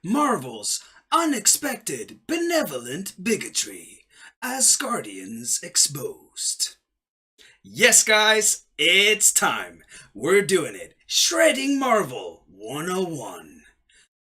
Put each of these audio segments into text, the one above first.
Marvel's unexpected benevolent bigotry. Asgardians exposed. Yes, guys, it's time. We're doing it. Shredding Marvel 101.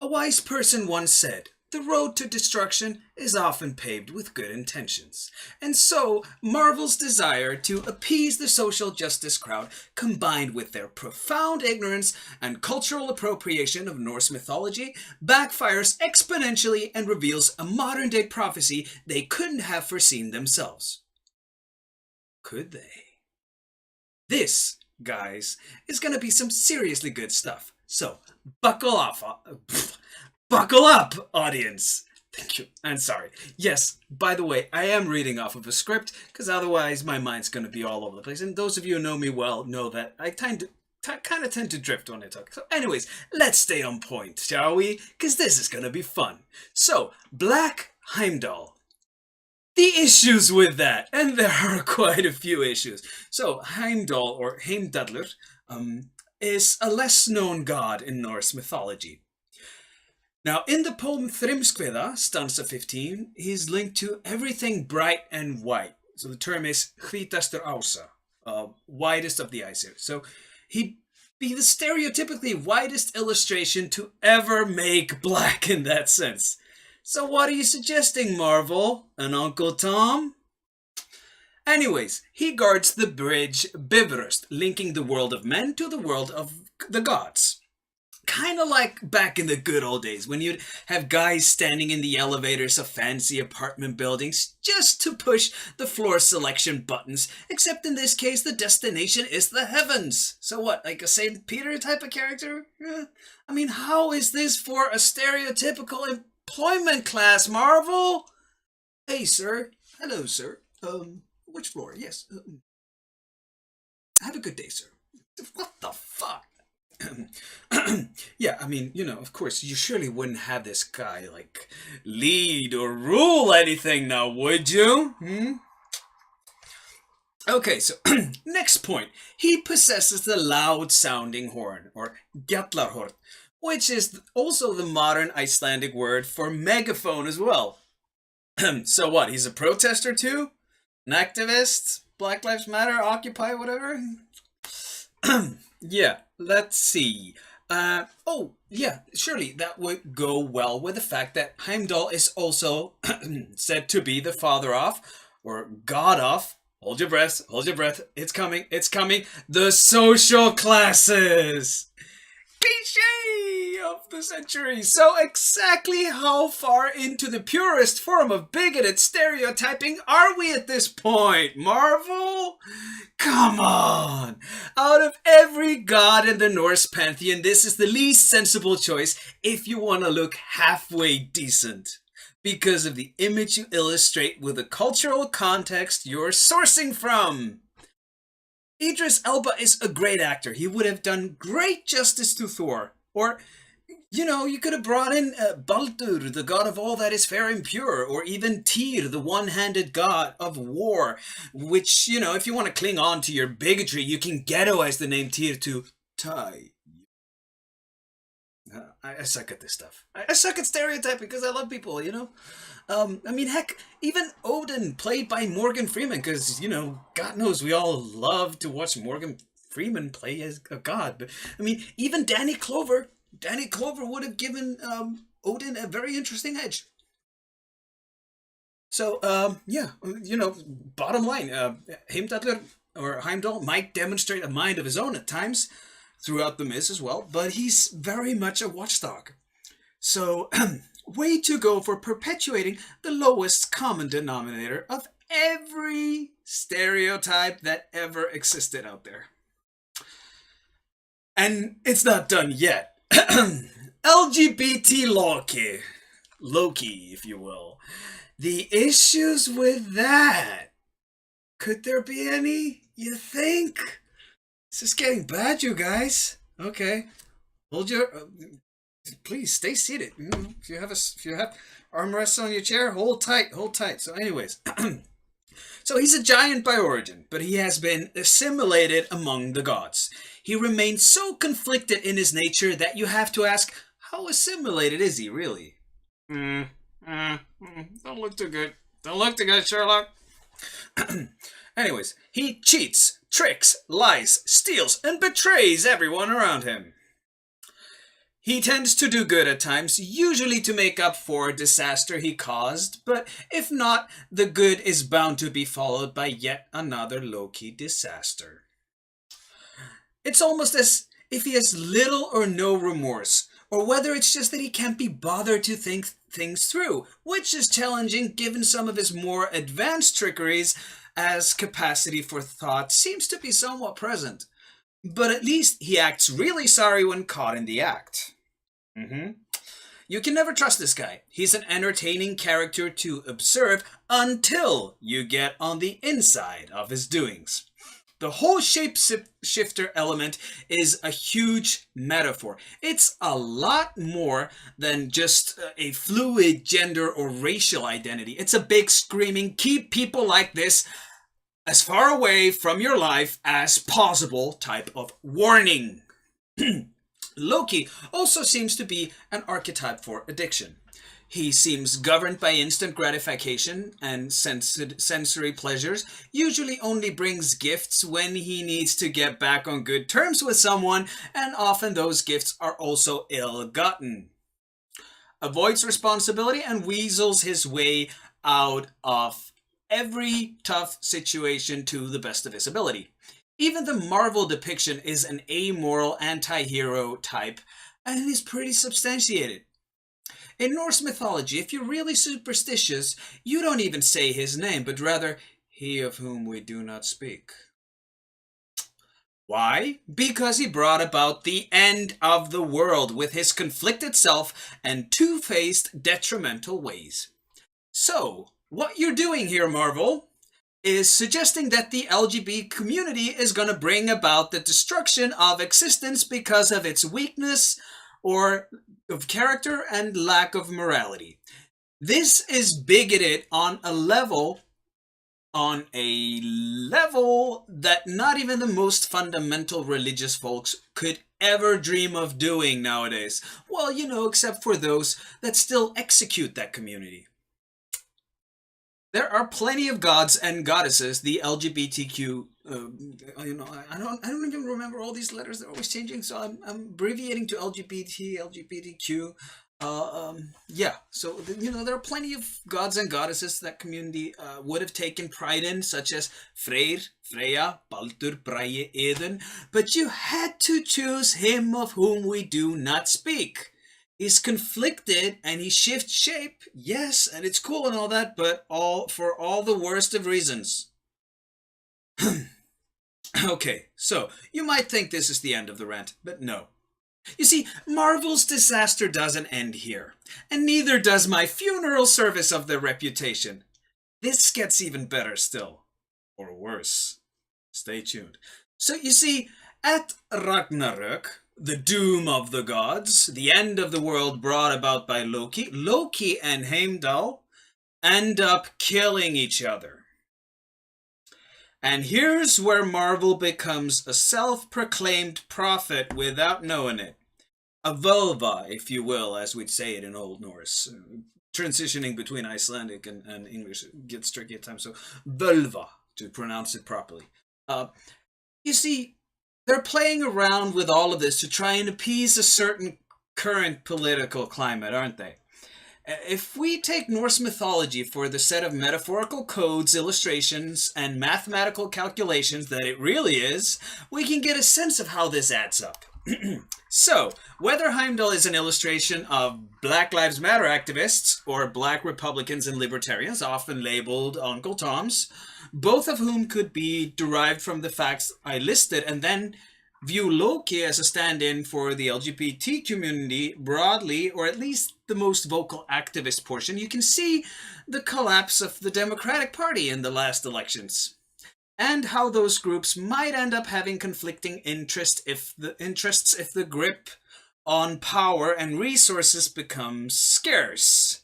A wise person once said, the road to destruction is often paved with good intentions. And so, Marvel's desire to appease the social justice crowd, combined with their profound ignorance and cultural appropriation of Norse mythology, backfires exponentially and reveals a modern day prophecy they couldn't have foreseen themselves. Could they? This, guys, is going to be some seriously good stuff. So, buckle off. Buckle up, audience. Thank you. I'm sorry. Yes, by the way, I am reading off of a script, because otherwise my mind's going to be all over the place. And those of you who know me well know that I kind of tend to drift when I talk. So anyways, let's stay on point, shall we? Because this is going to be fun. So, Black Heimdall. The issues with that, and there are quite a few issues. So, Heimdall, or Heimdallr, is a less known god in Norse mythology. Now, in the poem Þrymskviða, stanza 15, he's linked to everything bright and white. So the term is hvítastur ása, widest of the eyes here. So he'd be the stereotypically widest illustration to ever make black in that sense. So what are you suggesting, Marvel? An Uncle Tom? Anyways, he guards the bridge Bifrost, linking the world of men to the world of the gods. Kind of like back in the good old days when you'd have guys standing in the elevators of fancy apartment buildings just to push the floor selection buttons, except in this case the destination is the heavens. So what, like a St. Peter type of character? I mean, how is this for a stereotypical employment class, Marvel? Hey, sir. Hello, sir. Which floor? Yes. Have a good day, sir. What the fuck? Yeah, I mean, of course, you surely wouldn't have this guy, lead or rule anything now, would you? Okay, so, next point. He possesses the loud-sounding horn, or Gjallarhorn, which is also the modern Icelandic word for megaphone as well. So what, he's a protester too? An activist? Black Lives Matter? Occupy? Whatever? Yeah, let's see. Surely that would go well with the fact that Heimdall is also said to be the father of, or god of, hold your breath, it's coming, the social classes. Cliché of the century. So exactly how far into the purest form of bigoted stereotyping are we at this point, Marvel? Come on! Out of every god in the Norse pantheon, this is the least sensible choice if you want to look halfway decent. Because of the image you illustrate with the cultural context you're sourcing from. Idris Elba is a great actor. He would have done great justice to Thor. Or, you could have brought in Baldur, the god of all that is fair and pure. Or even Tyr, the one-handed god of war. Which, if you want to cling on to your bigotry, you can ghettoize the name Tyr to Ty. I suck at this stuff. I suck at stereotyping because I love people, heck, even Odin, played by Morgan Freeman, because, God knows we all love to watch Morgan Freeman play as a god. But, even Danny Clover would have given Odin a very interesting edge. So, bottom line, Heimdall might demonstrate a mind of his own at times, throughout the Miz as well, but he's very much a watchdog. So, way to go for perpetuating the lowest common denominator of every stereotype that ever existed out there. And it's not done yet. LGBT Loki, if you will. The issues with that. Could there be any, you think? This is getting bad, you guys. Okay, hold your. Please stay seated. If you have armrests on your chair, hold tight. So, anyways, so he's a giant by origin, but he has been assimilated among the gods. He remains so conflicted in his nature that you have to ask, how assimilated is he really? Don't look too good. Don't look too good, Sherlock. Anyways, he cheats, tricks, lies, steals, and betrays everyone around him. He tends to do good at times, usually to make up for disaster he caused, but if not, the good is bound to be followed by yet another low-key disaster. It's almost as if he has little or no remorse, or whether it's just that he can't be bothered to think things through, which is challenging given some of his more advanced trickeries, as capacity for thought seems to be somewhat present. But at least he acts really sorry when caught in the act. You can never trust this guy. He's an entertaining character to observe until you get on the inside of his doings. The whole shapeshifter element is a huge metaphor. It's a lot more than just a fluid gender or racial identity. It's a big screaming, keep people like this as far away from your life as possible type of warning. Loki also seems to be an archetype for addiction. He seems governed by instant gratification and sensory pleasures, usually only brings gifts when he needs to get back on good terms with someone, and often those gifts are also ill-gotten. Avoids responsibility and weasels his way out of every tough situation to the best of his ability. Even the Marvel depiction is an amoral anti-hero type, and is pretty substantiated. In Norse mythology, if you're really superstitious, you don't even say his name, but rather, he of whom we do not speak. Why? Because he brought about the end of the world with his conflicted self and two-faced detrimental ways. So, what you're doing here, Marvel, is suggesting that the LGBT community is going to bring about the destruction of existence because of its weakness or of character and lack of morality. This is bigoted on a level that not even the most fundamental religious folks could ever dream of doing nowadays. Well, except for those that still execute that community. There are plenty of gods and goddesses, the LGBTQ, I don't even remember all these letters, they're always changing, so I'm abbreviating to LGBTQ. Yeah, so, there are plenty of gods and goddesses that community would have taken pride in, such as Freyr, Freya, Baldur, Bragi, Eden, but you had to choose him of whom we do not speak. He's conflicted and he shifts shape, yes, and it's cool and all that, but for all the worst of reasons. Okay, so you might think this is the end of the rant, but no. You see, Marvel's disaster doesn't end here, and neither does my funeral service of their reputation. This gets even better still. Or worse. Stay tuned. So you see, at Ragnarök, the doom of the gods, the end of the world brought about by Loki and Heimdall end up killing each other. And here's where Marvel becomes a self-proclaimed prophet without knowing it. A vulva, if you will, as we'd say it in Old Norse. Transitioning between Icelandic and English gets tricky at times, so vulva, to pronounce it properly. You see, they're playing around with all of this to try and appease a certain current political climate, aren't they? If we take Norse mythology for the set of metaphorical codes, illustrations, and mathematical calculations that it really is, we can get a sense of how this adds up. So, whether Heimdall is an illustration of Black Lives Matter activists or Black Republicans and Libertarians, often labeled Uncle Toms, both of whom could be derived from the facts I listed, and then view Loki as a stand-in for the LGBT community broadly, or at least the most vocal activist portion, you can see the collapse of the Democratic Party in the last elections, and how those groups might end up having conflicting interests if the grip on power and resources becomes scarce.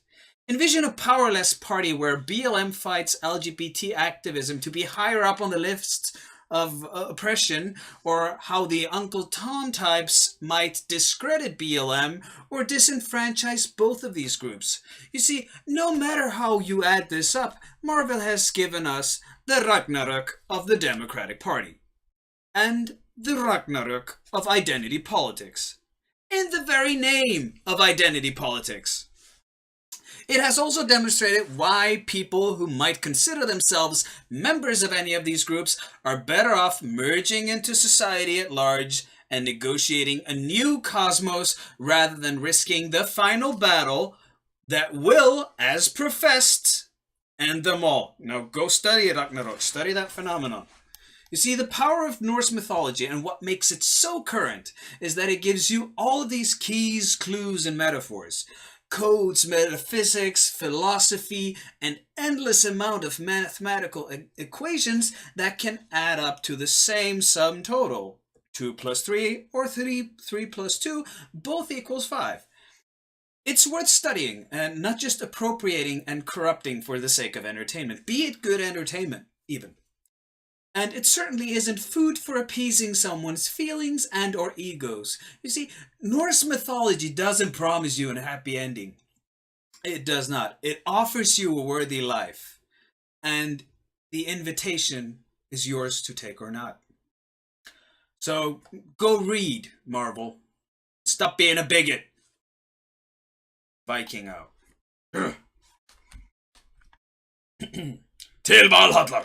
Envision a powerless party where BLM fights LGBT activism to be higher up on the list of oppression, or how the Uncle Tom types might discredit BLM or disenfranchise both of these groups. You see, no matter how you add this up, Marvel has given us the Ragnarök of the Democratic Party and the Ragnarök of identity politics, in the very name of identity politics. It has also demonstrated why people who might consider themselves members of any of these groups are better off merging into society at large and negotiating a new cosmos rather than risking the final battle that will, as professed, end them all. Now go study Ragnarök, study that phenomenon. You see, the power of Norse mythology and what makes it so current is that it gives you all of these keys, clues, and metaphors. Codes, metaphysics, philosophy, an endless amount of mathematical equations that can add up to the same sum total. 2 plus 3 or 3 plus 2 both equals 5. It's worth studying and not just appropriating and corrupting for the sake of entertainment, be it good entertainment even. And it certainly isn't food for appeasing someone's feelings and or egos. You see, Norse mythology doesn't promise you a happy ending. It does not. It offers you a worthy life. And the invitation is yours to take or not. So go read, Marvel. Stop being a bigot. Viking out. Till Valhalla!